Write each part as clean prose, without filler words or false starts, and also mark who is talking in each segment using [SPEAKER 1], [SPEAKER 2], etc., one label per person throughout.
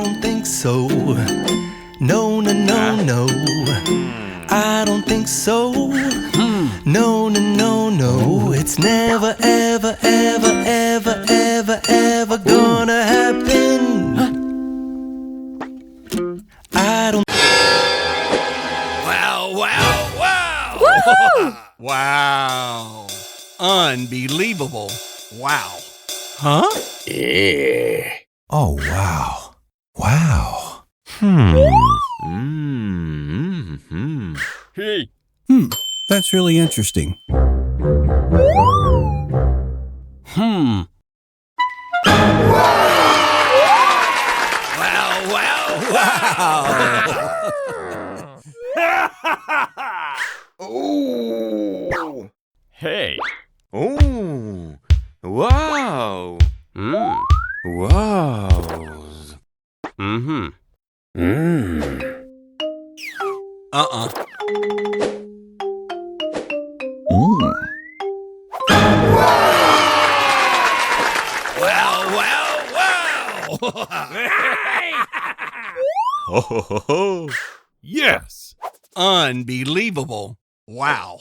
[SPEAKER 1] don't think so. No, no, no, no. I don't think so. No, no, no, no. It's never, ever, ever, ever, ever, ever gonna happen. I don't.
[SPEAKER 2] Wow, wow, wow!
[SPEAKER 3] Woohoo!
[SPEAKER 2] Wow. Unbelievable. Wow.
[SPEAKER 1] Huh?
[SPEAKER 2] Yeah.
[SPEAKER 1] Oh, wow. Wow.
[SPEAKER 2] Hey.
[SPEAKER 1] That's really interesting.
[SPEAKER 2] Wow, wow, wow!
[SPEAKER 4] Oh.
[SPEAKER 2] Hey.
[SPEAKER 4] Oh. Wow. Wow.
[SPEAKER 2] Wow, wow, wow!
[SPEAKER 4] Ho ho ho ho.
[SPEAKER 2] Yes. Unbelievable. Wow.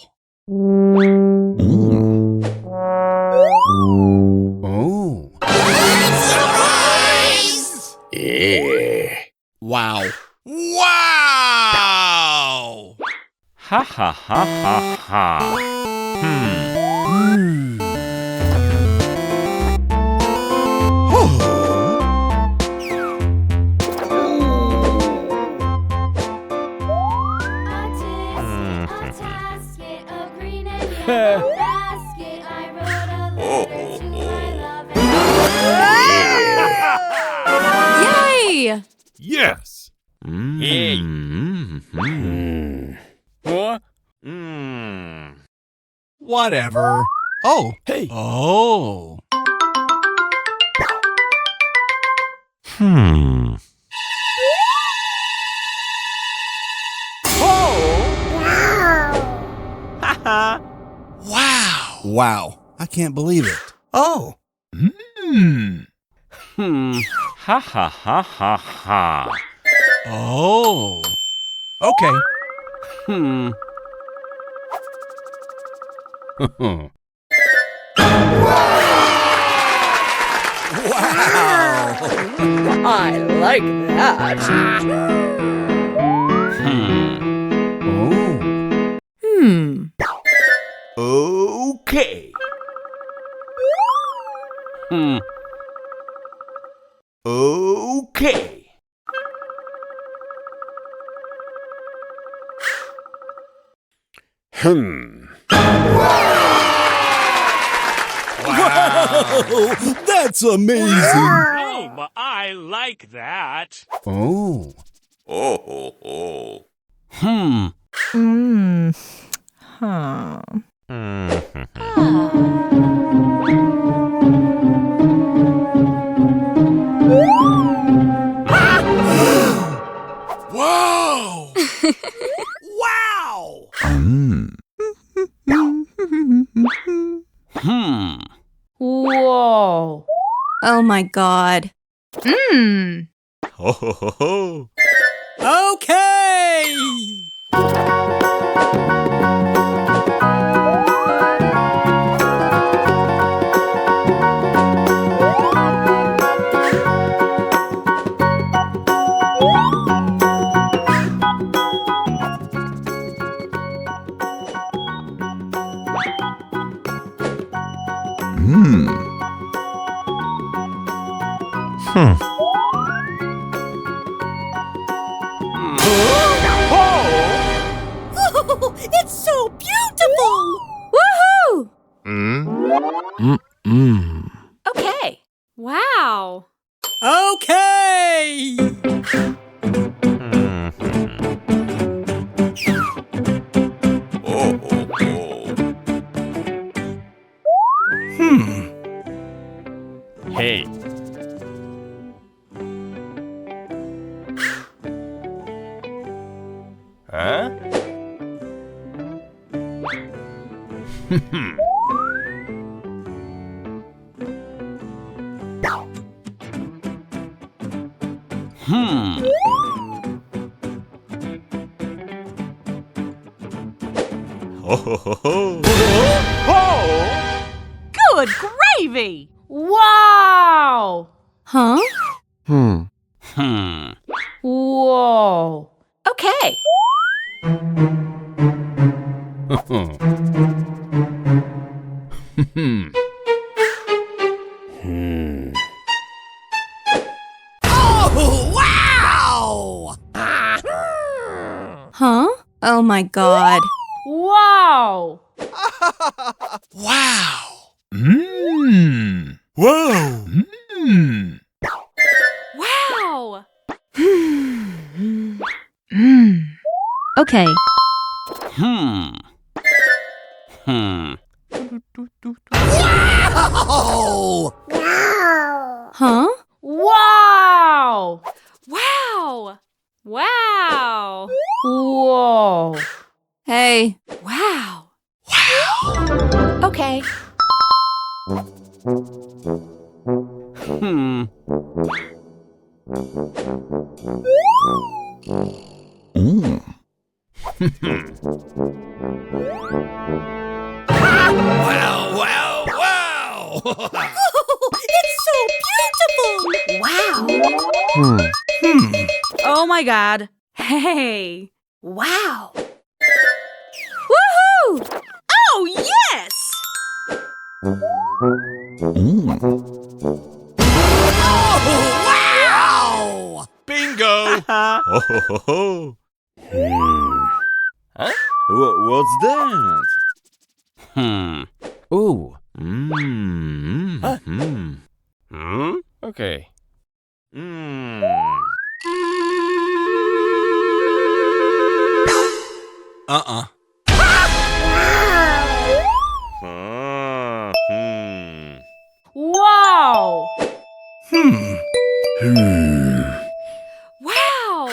[SPEAKER 1] Oh.
[SPEAKER 4] Yeah.
[SPEAKER 2] Wow. Wow!
[SPEAKER 4] Ha ha ha ha ha.
[SPEAKER 3] Yay!
[SPEAKER 2] Yes. Hey.
[SPEAKER 4] What?
[SPEAKER 2] Whatever.
[SPEAKER 1] Oh.
[SPEAKER 2] Hey.
[SPEAKER 1] Oh.
[SPEAKER 2] Wow.
[SPEAKER 1] Wow. I can't believe it. Oh.
[SPEAKER 4] Ha ha ha ha ha.
[SPEAKER 1] Oh. Okay.
[SPEAKER 3] I like that.
[SPEAKER 1] Oh.
[SPEAKER 4] Okay. Okay.
[SPEAKER 1] Wow. That's amazing.
[SPEAKER 5] Oh, but I like that.
[SPEAKER 1] Oh.
[SPEAKER 4] Oh oh
[SPEAKER 3] Huh.
[SPEAKER 2] Wow. Wow.
[SPEAKER 3] Whoa. Oh my God.
[SPEAKER 4] ho ho ho ho.
[SPEAKER 1] Okay.
[SPEAKER 3] It's so beautiful! Woohoo! Okay. Wow.
[SPEAKER 1] Okay.
[SPEAKER 4] Oh oh oh.
[SPEAKER 2] Hey.
[SPEAKER 4] Huh? Ho ho ho ho.
[SPEAKER 3] Good gravy! Wow! Huh? Whoa. Okay.
[SPEAKER 2] Oh, wow!
[SPEAKER 3] Huh? Oh my god. Wow!
[SPEAKER 2] Wow! Mmm! Whoa! Mmm!
[SPEAKER 3] Wow! Okay.
[SPEAKER 2] Oh!
[SPEAKER 3] Huh? Wow! Wow! Wow! Whoa! Hey. Wow! Wow! Okay.
[SPEAKER 2] Wow, wow, wow!
[SPEAKER 3] It's so beautiful! Wow! Oh my god. Hey! Wow! Woohoo! Oh, yes!
[SPEAKER 2] Wow! Bingo!
[SPEAKER 4] Ho ho ho ho. Huh? What's that? Ooh. Okay.
[SPEAKER 2] Uh-uh.
[SPEAKER 3] Wow!
[SPEAKER 2] Hmm.
[SPEAKER 3] Wow!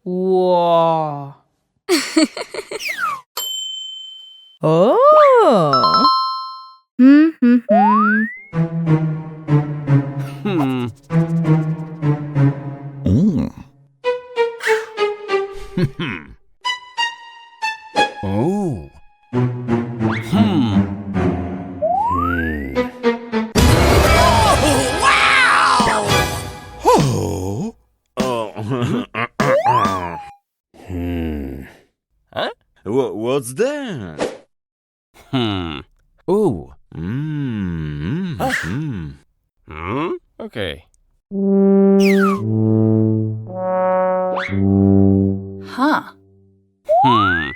[SPEAKER 3] Whoa! Oh!
[SPEAKER 2] Oh.
[SPEAKER 4] Oh. Huh? What's that? Ooh. Okay.
[SPEAKER 3] Huh. Hmm.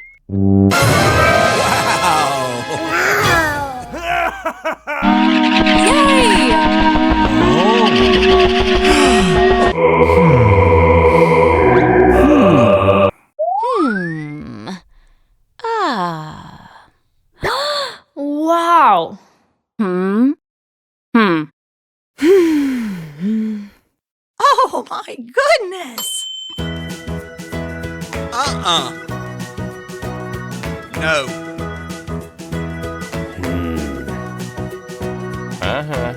[SPEAKER 3] Ah. Wow. Oh my goodness.
[SPEAKER 2] Uh-uh. No.
[SPEAKER 4] Uh-huh.